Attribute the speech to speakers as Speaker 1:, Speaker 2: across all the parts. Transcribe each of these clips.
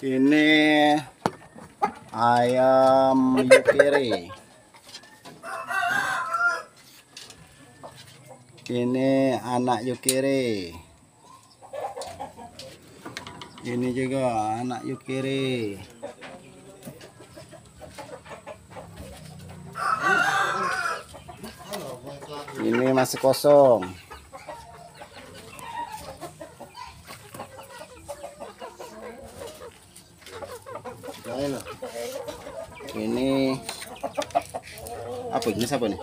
Speaker 1: Ini ayam yukiri. Ini anak yukiri. Ini juga anak yukiri. Ini masih kosong. Ini apa ini, siapa nih?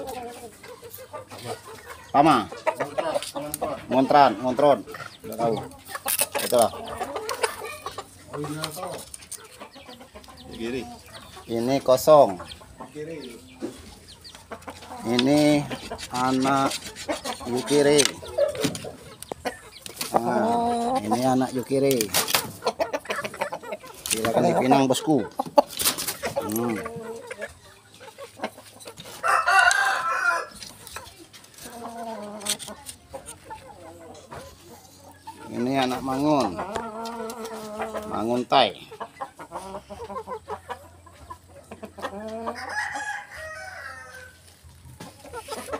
Speaker 1: Pama. Montron. Enggak tahu. Itulah. Ini kosong. Ini anak yukiri. Nah, ini anak yukiri. Silakan dipinang, bosku. Ini anak mangun tai.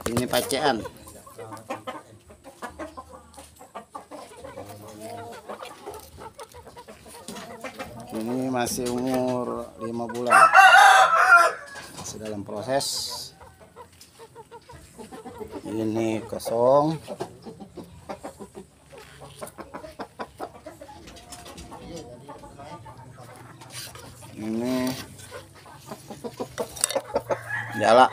Speaker 1: Ini pacean. Ini masih umur 5 bulan, masih dalam proses. Ini kosong. Ini jala.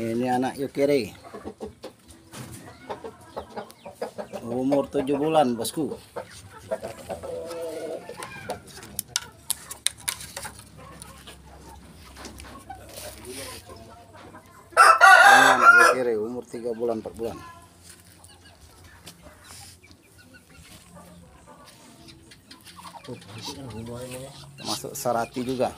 Speaker 1: Ini anak yukiri. Umur 7 bulan, bosku. Ini anak yukiri umur 3 bulan 4 bulan. Masuk sarati juga.